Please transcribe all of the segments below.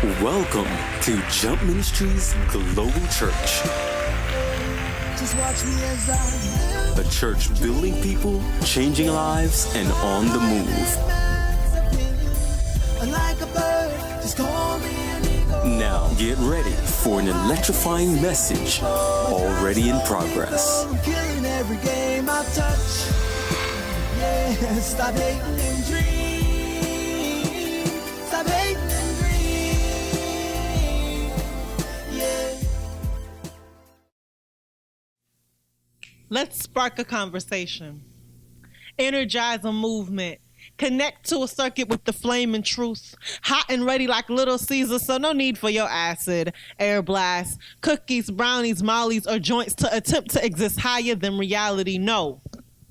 Welcome to Jump Ministries Global Church. Just watch me as I A church building people, changing lives, and on the move. like a bird, just call me an eagle. Now get ready for an electrifying message already in progress. I'm killing every game I touch. Yeah, stop hating and dream. Stop hating and dream. Yeah. Let's spark a conversation. Energize a movement. Connect to a circuit with the flame and truth. Hot and ready like Little Caesar, so no need for your acid, air blast, cookies, brownies, mollies, or joints to attempt to exist higher than reality. No,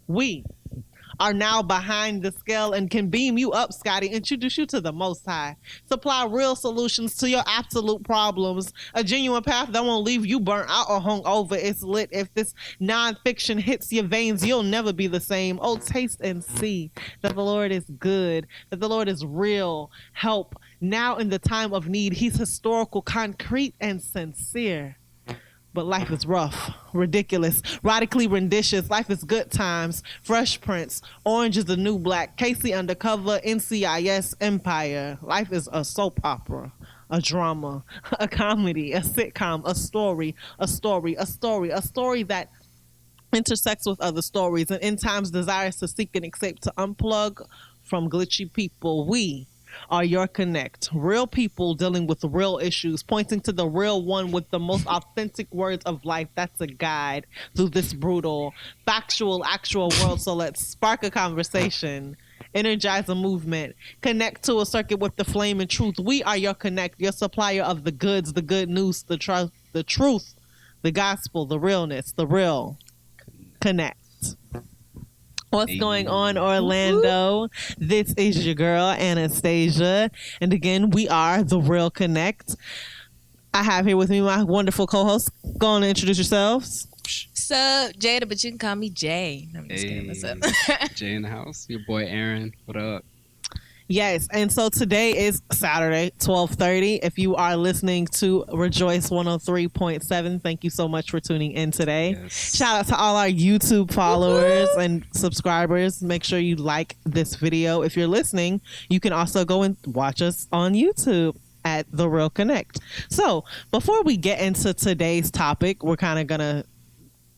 we are now behind the scale and can beam you up, Scotty, introduce you to the Most High. Supply real solutions to your absolute problems. A genuine path that won't leave you burnt out or hung over. It's lit. If this nonfiction hits your veins, you'll never be the same. Oh, taste and see that the Lord is good, that the Lord is real. Help now in the time of need. He's historical, concrete, and sincere. But life is rough, ridiculous, radically renditions. Life is good times, Fresh Prince, Orange is the New Black, Casey Undercover, NCIS, Empire. Life is a soap opera, a drama, a comedy, a sitcom, a story that intersects with other stories and in times desires to seek and escape, to unplug from glitchy people. We are your connect. Real people dealing with real issues, pointing to the real one with the most authentic words of life. That's a guide through this brutal, factual, actual world. So let's spark a conversation, energize a movement, connect to a circuit with the flame and truth. We are your connect, your supplier of the goods, the good news, the truth, the gospel, the realness, the real connect. What's going on, Orlando? This is your girl, Anastasia. And again, we are The Real Connect. I have here with me my wonderful co-hosts. Go on and introduce yourselves. Sup, Jada, but you can call me Jay. I'm just kidding. What's up? Jay in the house. Your boy Aaron. What up? Yes, and so today is Saturday, 12:30. If you are listening to Rejoice 103.7, thank you so much for tuning in today. Yes. Shout out to all our YouTube followers and subscribers. Make sure you like this video. If you're listening, you can also go and watch us on YouTube at The Real Connect. So before we get into today's topic, we're kind of going to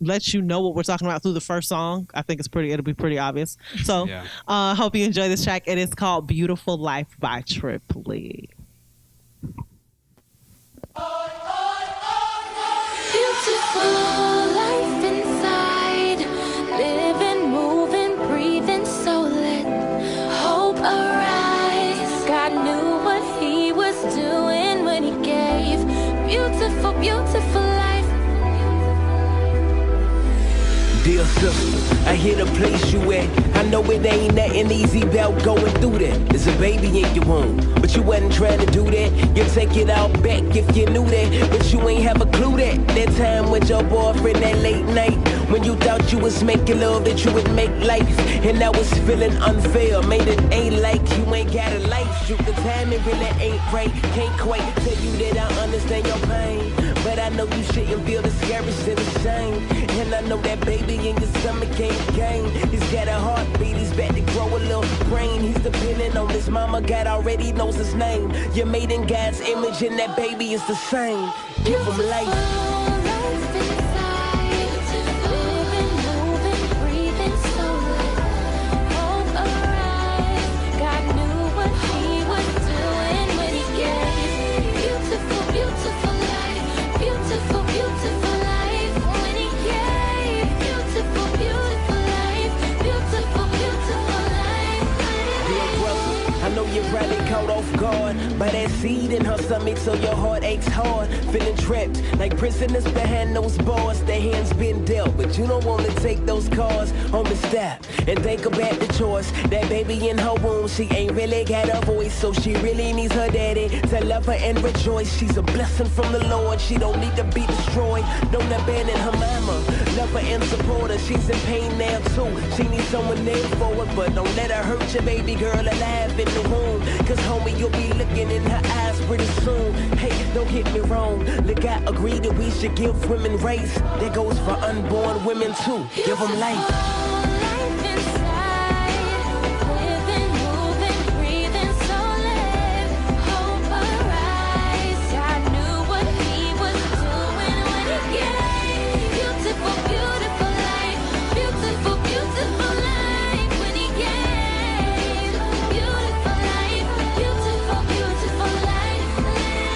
let you know what we're talking about through the first song. I think it'll be pretty obvious. So hope you enjoy this track. It is called Beautiful Life by Triply. Beautiful life inside, living, moving, breathing, so let hope arise. God knew what he was doing when he gave beautiful, beautiful life. Dear sister, I hear the place you at. I know it ain't nothing easy about going through that. There's a baby in your womb, but you wasn't trying to do that. You take it all back if you knew that, but you ain't have a clue that. That time with your boyfriend that late night, when you thought you was making love, that you would make life, and I was feeling unfair. Made it ain't like you ain't got a life. Shoot, the timing really ain't right. Can't quite tell you that I understand your pain, but I know you shouldn't feel discouraged and ashamed. And I know that baby in your stomach ain't game. He's got a heartbeat, he's about to grow a little brain. He's depending on his mama, God already knows his name. You're made in God's image and that baby is the same. Give him life. Life inside, living, moving, breathing, so let hope arise. God knew what he was doing when he gave beautiful, beautiful life. Beautiful, beautiful life. When he gave beautiful, beautiful life. Beautiful, beautiful life. Dear brother, I know you're probably caught off guard by that seed in her stomach, so your heart aches hard. Feeling trapped like prisoners behind those bars. Their hands been dealt, but you don't want to take those cards on the step and think about the choice. That baby in her womb, she ain't really got a voice, so she really needs her daddy to love her and rejoice. She's a blessing from the Lord. She don't need to be destroyed. Don't abandon her mama. Love her and support her. She's in pain now too. She needs someone there for her, but don't let her hurt your baby girl alive in the womb. Cause homie, you'll be looking in her eyes pretty soon. Hey, don't get me wrong. Look, I agree that we should give women rights. That goes for unborn women too. Give them life. Life inside, living, moving, breathing, so live. Hope arise. God knew what He was doing when He gave. Beautiful, beautiful life. Beautiful, beautiful life when He gave. Beautiful life. Beautiful, beautiful life.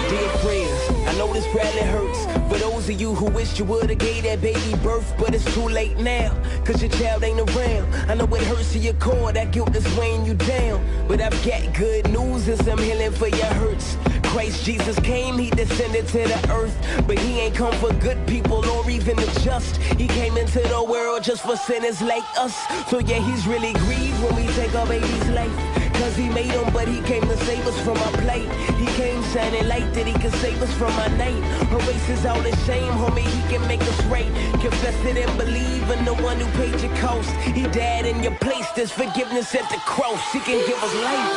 Dear friends, I know this probably hurts. For those of you who wished you would've gave that baby birth, but it's too late now, cause your child ain't around. I know it hurts to your core, that guilt is weighing you down. But I've got good news and some healing for your hurts. Christ Jesus came, He descended to the earth, but He ain't come for good people or even the just. He came into the world just for sinners like us. So yeah, He's really grieved when we take our baby's life. Cause He made him, but He came to save us from our plight. He came shining light that He could save us from our night. Erases all the shame, homie, He can make us right. Confess it and believe in the one who paid your cost. He died in your place, there's forgiveness at the cross. He can give us life.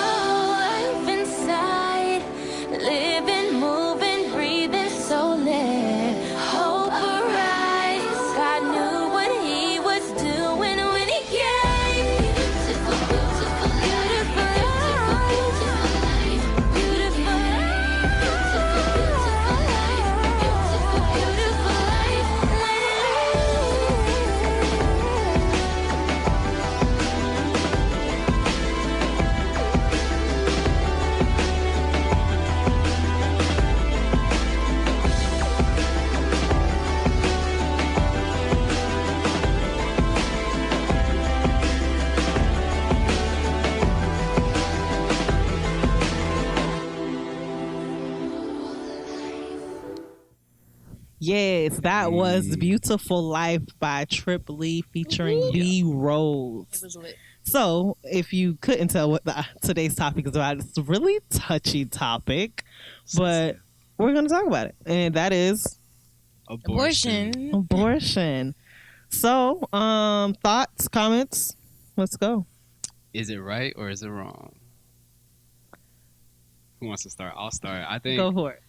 Life inside, living, moving, breathing, so live. Hope arise. God knew what He was doing when He gave. Beautiful, beautiful, beautiful, beautiful life. Beautiful life. Beautiful, beautiful life. Beautiful, beautiful life. Let it Yes, that was Beautiful Life by Trip Lee featuring B Rose. It was lit. So, if you couldn't tell what today's topic is about, it's a really touchy topic, but we're going to talk about it. And that is Abortion. abortion. So, thoughts, comments? Let's go. Is it right or is it wrong? Who wants to start? I'll start. I think. Go for it.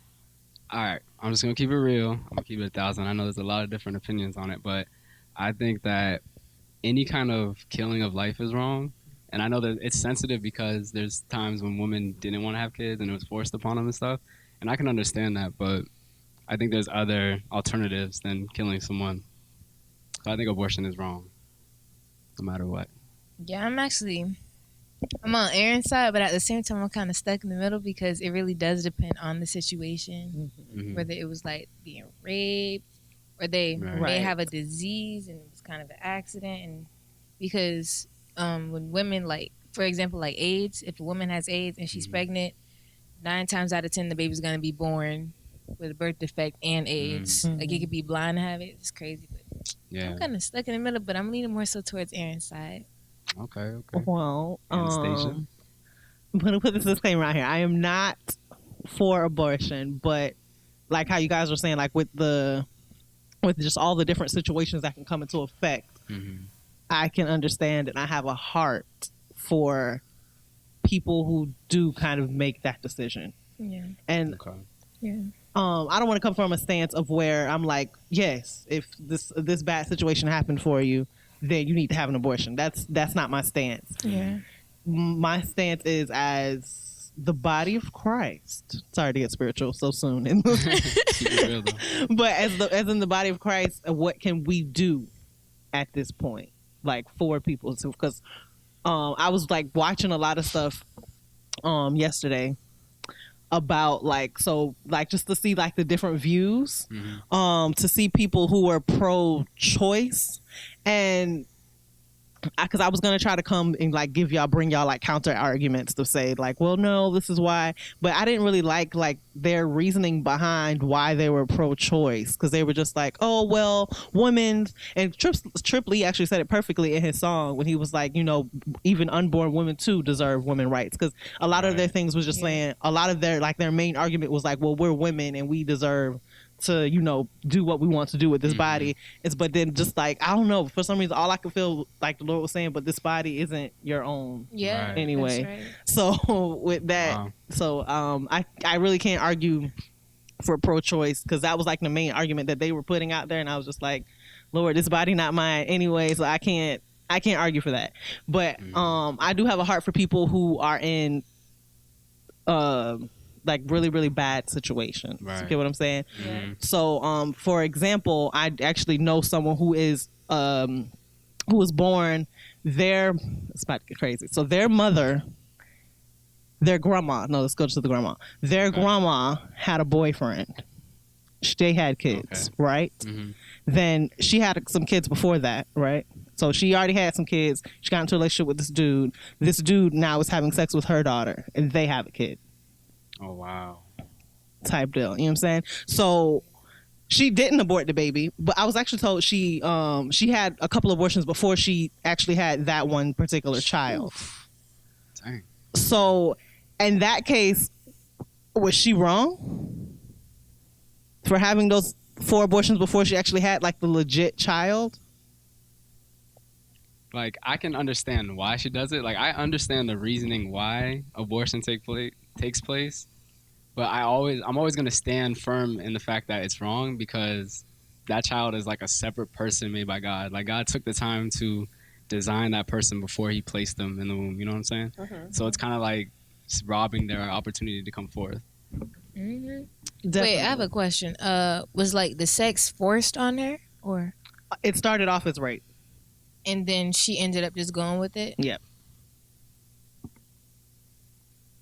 All right, I'm just gonna keep it real. I'm gonna keep it 1,000. I know there's a lot of different opinions on it, but I think that any kind of killing of life is wrong. And I know that it's sensitive because there's times when women didn't want to have kids and it was forced upon them and stuff. And I can understand that, but I think there's other alternatives than killing someone. So I think abortion is wrong, no matter what. Yeah, I'm on Aaron's side, but at the same time, I'm kind of stuck in the middle because it really does depend on the situation. Mhm. Whether it was like being raped or they Right. may have a disease and it's kind of an accident. And because when women, like, for example, like AIDS, if a woman has AIDS and she's pregnant, 9 times out of 10, the baby's going to be born with a birth defect and AIDS. Like, it could be blind to have it. It's crazy. But Yeah. I'm kind of stuck in the middle, but I'm leaning more so towards Aaron's side. Okay. Well, Anastasia? I'm going to put this disclaimer out here. I am not for abortion, but like how you guys were saying, like with just all the different situations that can come into effect, I can understand and I have a heart for people who do kind of make that decision. Yeah. And Okay. Yeah. I don't want to come from a stance of where I'm like, yes, if this bad situation happened for you, then you need to have an abortion. That's not my stance. Yeah. My stance is as the body of Christ. Sorry to get spiritual so soon, Keep it real, though. but as in the body of Christ, what can we do at this point, like for people? Because I was like watching a lot of stuff yesterday about just to see like the different views, to see people who are pro-choice, and because I was gonna try to come and like bring y'all like counter arguments to say like, well, no, this is why, but I didn't really like their reasoning behind why they were pro-choice, because they were just like, oh well, women, and Trip Lee actually said it perfectly in his song when he was like, you know, even unborn women too deserve women rights, because a lot of their things was just saying, a lot of their main argument was like, well, we're women and we deserve to, do what we want to do with this body. But then just like, I don't know, for some reason, all I could feel like the Lord was saying, but this body isn't your own. Yeah. Right. Anyway. That's right. So with that, I really can't argue for pro-choice, because that was like the main argument that they were putting out there, and I was just like, Lord, this body not mine anyway, so I can't argue for that. But I do have a heart for people who are in like really, really bad situations. Right. You get what I'm saying? Yeah. So for example, I actually know someone who was born there. It's about to get crazy. So their mother, their grandma, no, let's go to the grandma. Their grandma had a boyfriend. They had kids, right? Then she had some kids before that, right? So she already had some kids. She got into a relationship with this dude. This dude now is having sex with her daughter, and they have a kid. Oh, wow. Type deal. You know what I'm saying? So she didn't abort the baby, but I was actually told she had a couple abortions before she actually had that one particular child. Dang. So in that case, was she wrong for having those 4 abortions before she actually had like the legit child? Like, I can understand why she does it. Like, I understand the reasoning why abortion takes place, but I'm always going to stand firm in the fact that it's wrong, because that child is like a separate person made by God. Like, God took the time to design that person before he placed them in the womb. You know what I'm saying? So it's kind of like just robbing their opportunity to come forth. Mm-hmm. Definitely. Wait, I have a question. Was like the sex forced on her, or It started off as rape. and then she ended up just going with it? Yeah.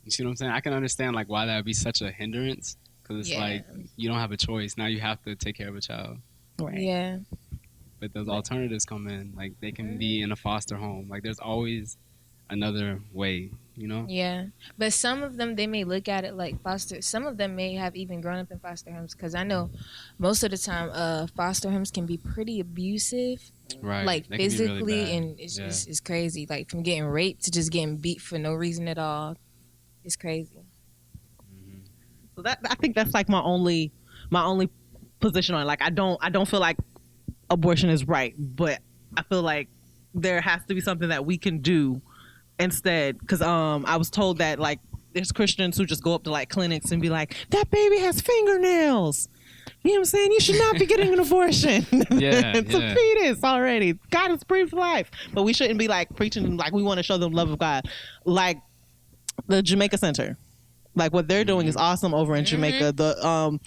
You see what I'm saying? I can understand like why that would be such a hindrance, because it's Yeah. like you don't have a choice. Now you have to take care of a child. Right. Yeah. But those alternatives come in. Like, they can be in a foster home. Like, there's always another way, you know? Yeah, but some of them, they may look at it like foster. Some of them may have even grown up in foster homes, because I know most of the time foster homes can be pretty abusive, Right. like That can be really physically, bad. and it's Yeah. just it's crazy. Like from getting raped to just getting beat for no reason at all. It's crazy. So that, I think that's like my only position on it. Like I don't feel like abortion is right, but I feel like there has to be something that we can do instead. Because I was told that like there's Christians who just go up to like clinics and be like, that baby has fingernails. You know what I'm saying? You should not be getting an abortion. Yeah, It's a fetus already. God has breathed life. But we shouldn't be like preaching like we want to show them love of God. Like the Jamaica Center. Like what they're doing is awesome over in Jamaica. The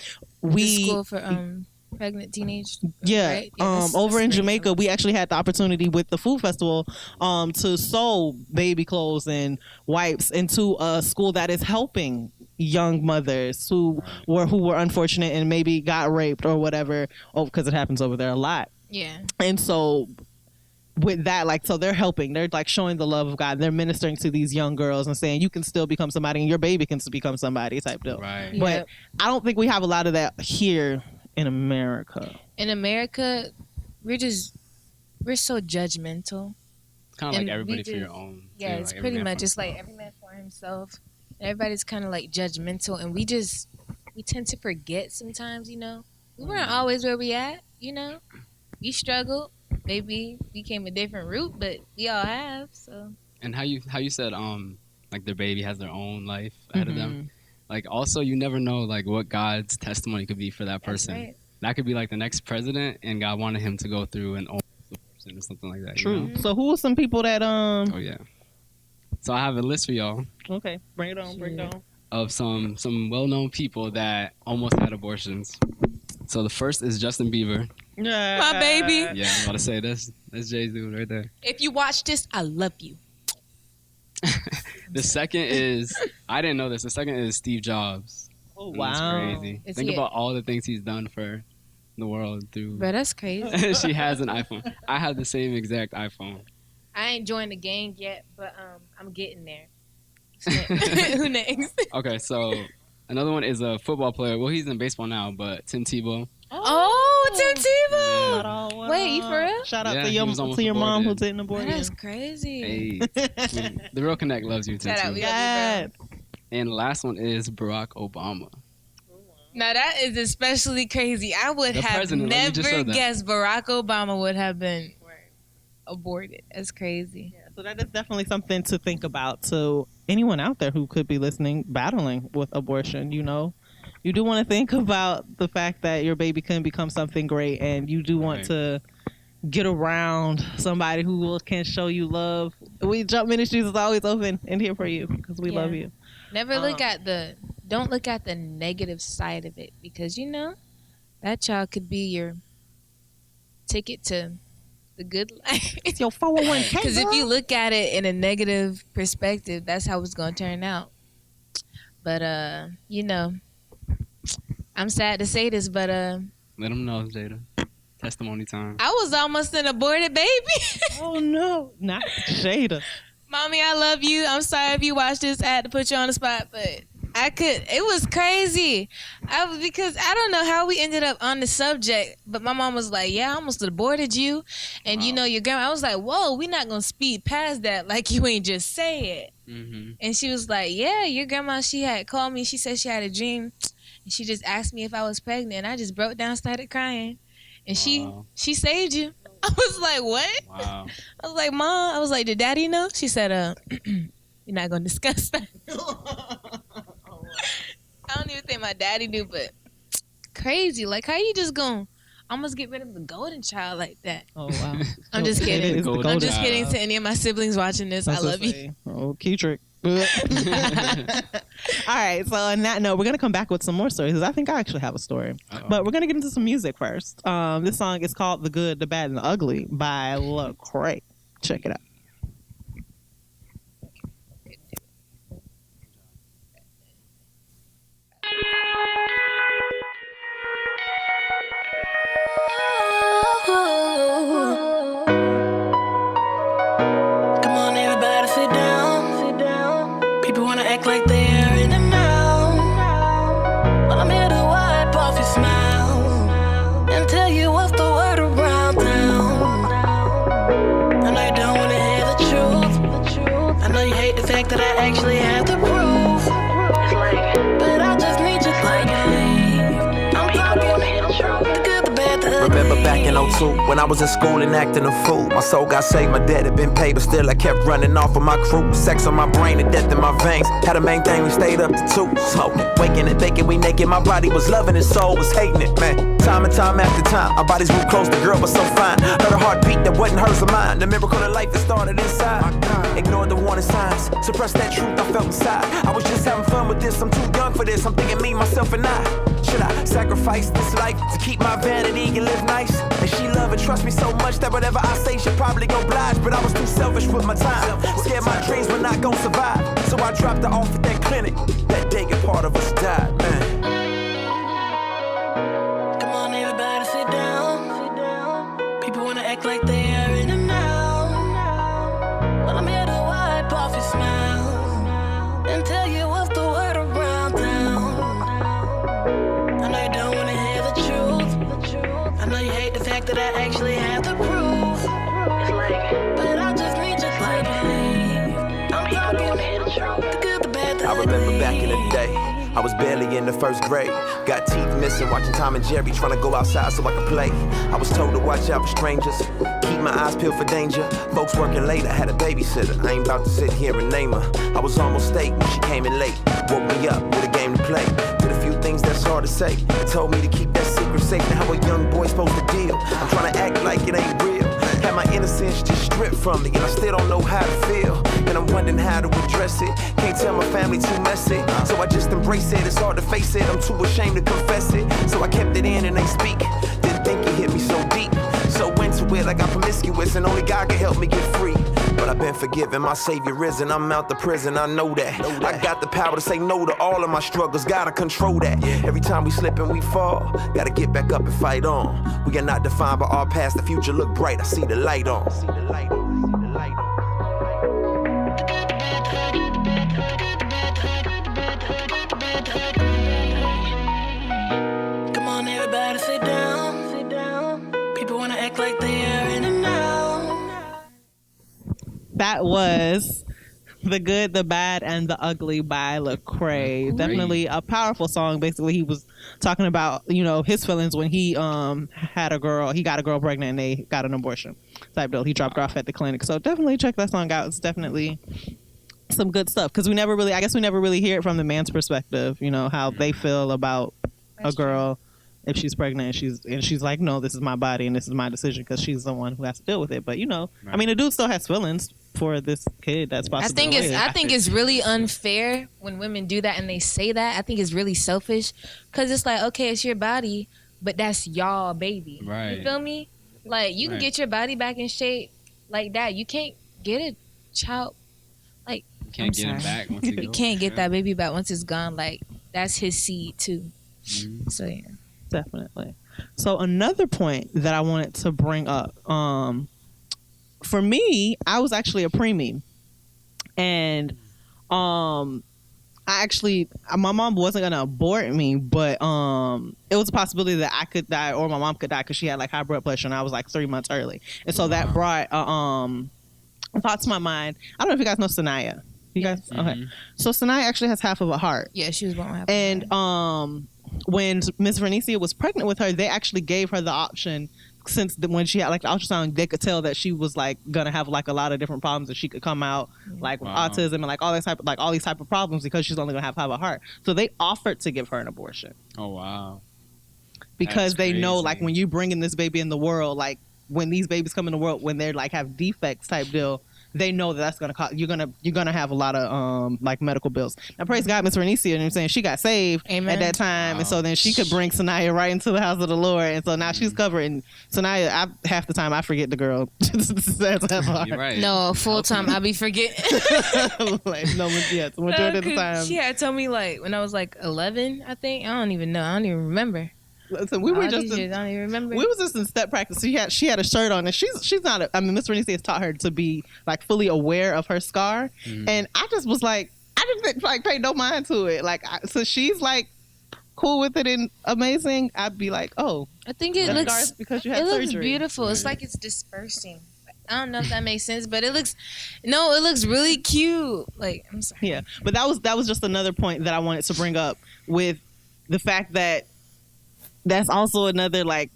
The school for pregnant teenage. yeah, right? That's over in great. Jamaica, we actually had the opportunity with the food festival to sew baby clothes and wipes into a school that is helping young mothers who were unfortunate and maybe got raped or whatever. Oh, because it happens over there a lot. Yeah. And so with that, like, so they're helping, they're like showing the love of God, they're ministering to these young girls and saying you can still become somebody and your baby can become somebody type deal. Right. But Yep. I don't think we have a lot of that here in America. In America, we're so judgmental. It's kind of like And everybody we for your just- own. Yeah, too, it's like pretty every man much for it's like every man for himself. Everybody's kind of like judgmental, and we tend to forget sometimes. You know, we weren't always where we at. You know, we struggled. Maybe we came a different route, but we all have. So And how you said like their baby has their own life ahead of Mm-hmm. them. Like, also, you never know like what God's testimony could be for that that's person. right. That could be like the next president, and God wanted him to go through an own person or something like that. you True. know? So who are some people that Oh yeah. So I have a list for y'all okay, bring it on, bring it on. of some well-known people that almost had abortions. So the first is Justin Bieber. Yeah. My baby. Yeah, I'm about to say that's Jay's dude right there. If you watch this, I love you. The second is, I didn't know this. The second is Steve Jobs. Oh And wow. That's crazy. Is Think he- about all the things he's done for the world through. Bro, that's crazy. She has an iPhone. I have the same exact iPhone. I ain't joined the gang yet, but I'm getting there. Who next? Okay, so another one is a football player. Well, he's in baseball now, but Tim Tebow. Oh, Tim Tebow. Shout out, Wait, you for real? Shout out Yeah, to he was almost your mom who aborted. didn't abort That's you. crazy. Hey, the Real Connect loves you, Tim Shout out, Tebow. we- Yes. And the last one is Barack Obama. Now that is especially crazy. I would The have president, like you just never said that. guessed Barack Obama would have been aborted. That's crazy. So that is definitely something to think about to anyone out there who could be listening, battling with abortion. You know, you do want to think about the fact that your baby can become something great, and you do want Right. to get around somebody can show you love. We Jump Ministries is always open and here for you because we Yeah. love you. Never don't look at the negative side of it, because you know that child could be your ticket to the good life. It's your 401k. Because if you look at it in a negative perspective, that's how it's gonna turn out. But you know, I'm sad to say this, but Let them know, Jada. Testimony time. I was almost an aborted baby. Oh no, not Jada. Mommy, I love you. I'm sorry if you watch this. I had to put you on the spot, but it was crazy. Because I don't know how we ended up on the subject, but my mom was like, yeah, I almost aborted you. And you know, your grandma, I was like, whoa, we're not going to speed past that like you ain't just say it. Mm-hmm. And she was like, yeah, your grandma, she had called me. She said she had a dream. And she just asked me if I was pregnant. And I just broke down, started crying. And Wow. she saved you. I was like, what? Wow. I was like, Mom, I was like, did Daddy know? She said, you're not going to discuss that. I don't even think my daddy knew, but crazy. Like, how you just going to almost get rid of the golden child like that? Oh wow. I'm just It kidding. is the Golden I'm golden just child. kidding to any of my siblings watching this. I That's what love you. say. Oh, key trick. All right, so on that note, we're gonna come back with some more stories because I think I actually have a story. Uh-oh. But we're gonna get into some music first. This song is called "The Good, the Bad, and the Ugly" by Lecrae. Check it out. Come on, everybody, sit down. Sit down. People wanna act like they are in the know. But I'm here to wipe off your smile and tell you what's the word around town. I know you don't wanna hear the truth. I know you hate the fact that I actually have the proof. But I just need you to believe. I'm talking the good, the bad, the ugly. Remember back in 02 when I was in school and acting a fool. My soul got saved, my debt had been paid, but still I kept running off of my crew. Sex on my brain and death in my veins. Had a main thing, we stayed up to 2. Smoking, waking and thinking we naked. My body was loving it, soul was hating it, man. Time and time after time, our bodies grew close, the girl was so fine. Heard a heartbeat that wasn't hers or mine. The miracle of life that started inside. Ignored the warning signs, suppressed that truth I felt inside. I was just having fun with this, I'm too young for this. I'm thinking me, myself and I. Should I sacrifice this life to keep my vanity and live nice? And she love and trust me so much that whatever I say she'll probably go oblige. But I was too selfish with my time, scared my dreams were not gonna survive. So I dropped her off at that clinic. That day a part of us died, man. Come on, everybody, sit down. People wanna act like they are in the know. Well, I'm here to wipe off your smile and tell you what's the word around town. I know you don't wanna hear the truth. I know you hate the fact that I actually have the proof. But I just need you to believe. I'm talking the good, the bad, the I ugly. remember back in the day, I was barely in the first grade. Got teeth missing, watching Tom and Jerry, trying to go outside so I could play. I was told to watch out for strangers, keep my eyes peeled for danger. Folks working late, I had a babysitter. I ain't about to sit here and name her. I was almost late when she came in late. Woke me up with a game to play. Did a few things that's hard to say. They told me to keep that secret safe. Now how a young boy supposed to deal? I'm trying to act like it ain't real. Had my innocence just stripped from me, and I still don't know how to feel. And I'm wondering how to address it. Can't tell my family too messy, so I just embrace it. It's hard to face it, I'm too ashamed to confess it. So I kept it in and ain't speak. Didn't think it hit me so deep. So into it, I got promiscuous, and only God can help me get free. But I've been forgiven, my savior risen. I'm out the prison, I know that. I got the power to say no to all of my struggles, gotta control that. Every time we slip and we fall, gotta get back up and fight on. We are not defined by our past, the future look bright, I see the light on. Come on, everybody, sit down. Sit down. People wanna act like they are in the know. That was The Good, the Bad, and the Ugly by Lecrae. Definitely a powerful song. Basically, he was talking about, his feelings when he got a girl pregnant and they got an abortion type deal. He dropped her off at the clinic. So definitely check that song out. It's definitely some good stuff. Because we never really hear it from the man's perspective, how they feel about a girl if she's pregnant and she's like, no, this is my body and this is my decision because she's the one who has to deal with it. But I mean, the dude still has feelings for this kid that's possibly. I think it's really unfair when women do that and they say that. I think it's really selfish because it's like, okay, it's your body, but that's y'all baby. Right. You feel me? Like you can get your body back in shape like that. You can't get a child. Like you can't get it back once you can't get that baby back once it's gone. Like that's his seed too. Mm-hmm. So yeah. Definitely. So another point that I wanted to bring up, for me, I was actually a preemie, and my mom wasn't gonna abort me, but it was a possibility that I could die or my mom could die because she had like high blood pressure and I was like 3 months early, and so that brought a thought to my mind. I don't know if you guys know Sanaya. You guys, okay? So Sanaya actually has half of a heart. Yeah, she was born with half. And when Miss Vernicia was pregnant with her, they actually gave her the option. Since when she had like the ultrasound, they could tell that she was like gonna have like a lot of different problems, and she could come out like with autism and like all these type of problems because she's only gonna have a heart. So they offered to give her an abortion. Oh wow! Because That's they know crazy. like when you bringing this baby in the world, like when these babies come in the world, when they're like have defects type deal, they know that's gonna cost you're gonna have a lot of like medical bills. Now praise God, Miss Vernicia, you know what I'm saying, she got saved at that time, and so then she could bring Sanaya right into the house of the Lord, and so now she's covered. And Sanaya, half the time I forget the girl. You're right. No, full time I be forgetting. Like, no, yes, majority of the time. She had told me like when I was like 11, I think. I don't even know. I don't even remember. Listen, we were just I don't even remember. We was just in step practice. She had a shirt on, and she's not. Miss Renee has taught her to be like fully aware of her scar, and I just was like, I didn't like pay no mind to it. Like, so she's like cool with it and amazing. I'd be like, oh, I think it looks scars because you had looks surgery. beautiful. It's like it's dispersing. I don't know if that makes sense, but it looks really cute. Like, I'm sorry. Yeah, but that was just another point that I wanted to bring up with the fact that that's also another, like,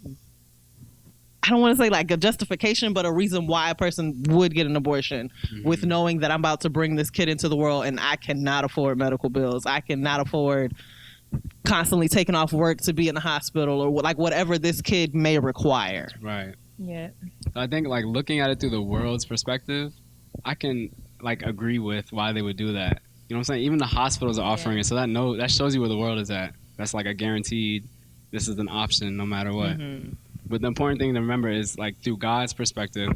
I don't want to say like a justification, but a reason why a person would get an abortion with knowing that I'm about to bring this kid into the world and I cannot afford medical bills. I cannot afford constantly taking off work to be in the hospital or like whatever this kid may require. Right. Yeah. So I think like looking at it through the world's perspective, I can like agree with why they would do that. You know what I'm saying? Even the hospitals are offering it, so that shows you where the world is at. That's like a guaranteed. This is an option no matter what. But the important thing to remember is like through God's perspective,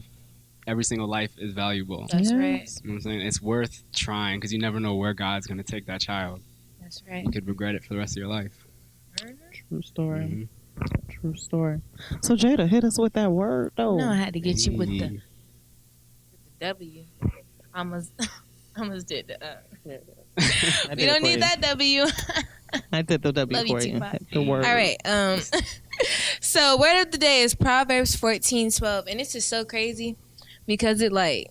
every single life is valuable. That's right. You know what I'm saying? It's worth trying because you never know where God's going to take that child. That's right. You could regret it for the rest of your life. True story. True story. So Jada, hit us with that word though. No, I had to get you with the W. I almost did the we don't need that W. I did the W Love for you you. too, The word. All right. So word of the day is Proverbs 14:12, and it's just so crazy because it like,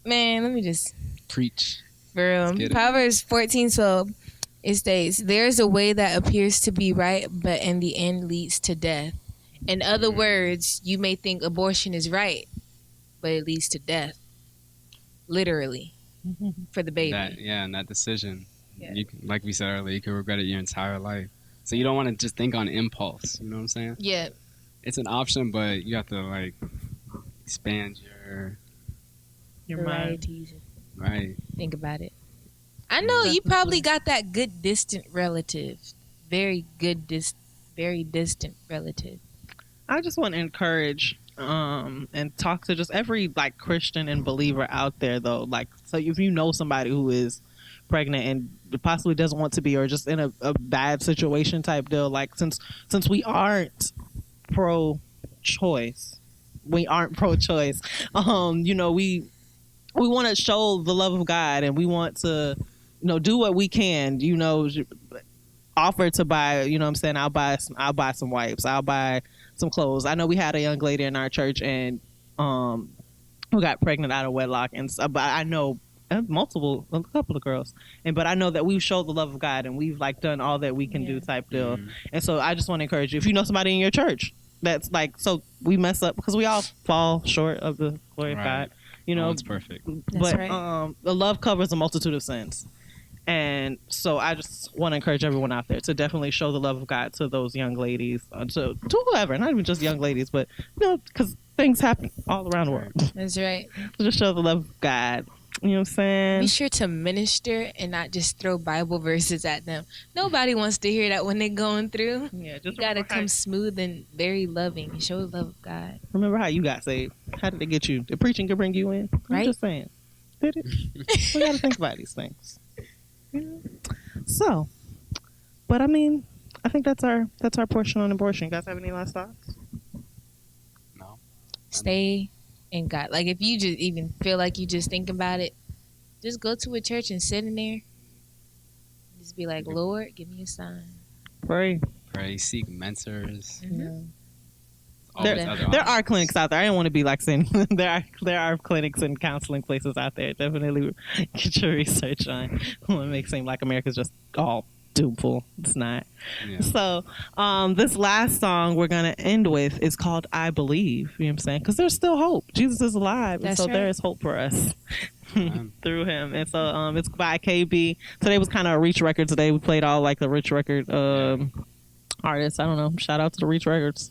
man, let me just Preach. for real. Let's get it. Proverbs 14:12, it states, "There is a way that appears to be right, but in the end leads to death." In other words, you may think abortion is right, but it leads to death, literally, for the baby. And that decision. Yeah. You can, like we said earlier, you could regret it your entire life. So you don't want to just think on impulse. You know what I'm saying? Yeah. It's an option, but you have to like expand Your mind. varieties. right. Think about it. I know you probably got that good distant relative, very distant relative. I just want to encourage and talk to just every like Christian and believer out there though. Like, so if you know somebody who is pregnant and possibly doesn't want to be, or just in a bad situation type deal, like since we aren't pro-choice, we want to show the love of God, and we want to do what we can, offer to buy, what I'm saying, I'll buy some wipes, I'll buy some clothes. I know we had a young lady in our church and who got pregnant out of wedlock, and but I know a couple of girls, but I know that we've showed the love of God and we've like done all that we can do type deal. And so I just want to encourage you, if you know somebody in your church that's like, so we mess up because we all fall short of the glory of God, you know. It's perfect. But the love covers a multitude of sins. And so I just want to encourage everyone out there to definitely show the love of God to those young ladies, to whoever, not even just young ladies, but, you know, because things happen all around the world. That's right. So just show the love of God. You know what I'm saying? Be sure to minister and not just throw Bible verses at them. Nobody wants to hear that when they're going through. Yeah, just you got to come smooth and very loving and show the love of God. Remember how you got saved? How did it get you? Did preaching could bring you in? I'm Right. just saying. Did it? We got to think about these things. So, but I mean, I think that's our portion on abortion. You guys have any last thoughts? No. Stay in God. Like if you just even feel like you just think about it, just go to a church and sit in there. Just be like, Lord, give me a sign. Pray. Seek mentors. Mm-hmm. There are clinics out there. I don't want to be like saying there are clinics and counseling places out there. Definitely get your research on. I don't want to make it seem like America's just all doomful. It's not. Yeah. So this last song we're going to end with is called I Believe. You know what I'm saying? Because there's still hope. Jesus is alive. That's and so right. there is hope for us through him. And so it's by KB. Today was kind of a Reach record today. We played all like the Reach record artists. I don't know. Shout out to the Reach Records.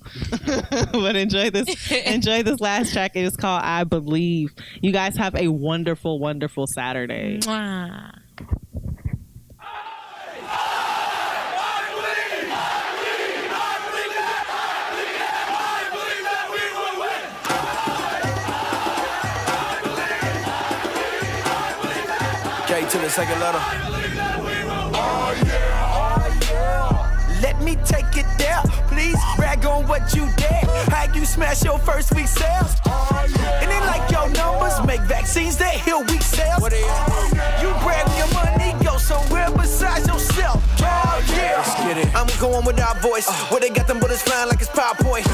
But enjoy this last track. It is called I Believe. You guys have a wonderful, wonderful Saturday. Mwah. K to the second letter. Let me take it there. Please brag on what you did. How you smash your first week sales. And then like your numbers make vaccines that heal weak cells. You brag when your money go somewhere besides yourself. Oh yeah. Let's get it. I'm going with our voice. Where they got them bullets flying like it's PowerPoint.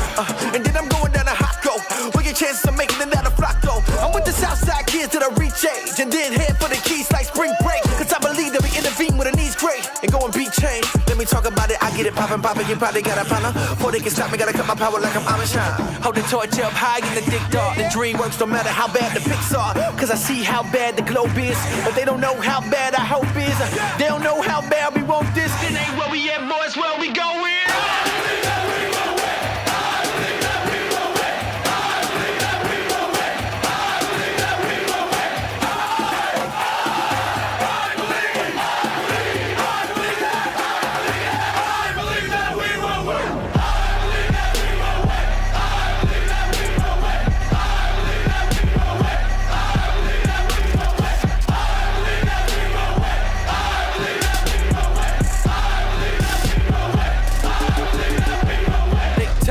And then I'm going down to Hosco. Where your chances of making it out of Flacco. I'm with the Southside kids that I reach age. And then head for the keys like spring break. Cause I believe that we intervene when the needs great. And go and beat change. Let me talk about it. I get it poppin', you probably got a problem. Before they can stop me, gotta cut my power like I'm Amish. Hold the torch up high in the dick dark. The dream works no matter how bad the pics are. Cause I see how bad the globe is. But they don't know how bad our hope is. They don't know how bad we want this. It ain't where we at, boys, where we going.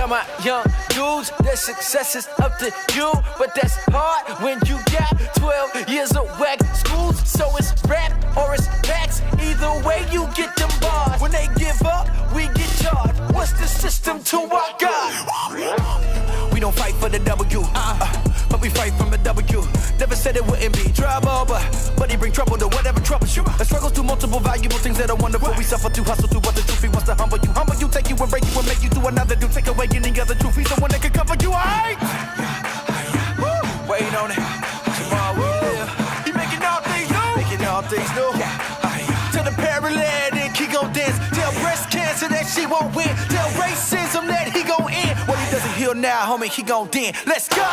My young dudes, their success is up to you, but that's hard when you got 12 years of whack schools. So it's rap or it's facts. Either way, you get them bars. When they give up, we get charged. What's the system to our God? We don't fight for the W, but we fight from the W. Never said it wouldn't be trouble, but he bring trouble to whatever troubles you. A struggle through multiple valuable things that are wonderful. We suffer to hustle through what the truth. He wants to humble you, take you and break you and make you do another do. Take away any other truth. He's the one that can cover you, alright? Wait on it. Tomorrow we live. He making all things new. To the paralytic, he gon' dance. Tell breast cancer that she won't win. Tell racism that he gon' end. What he doesn't heal now, homie, he gon' den. Let's go!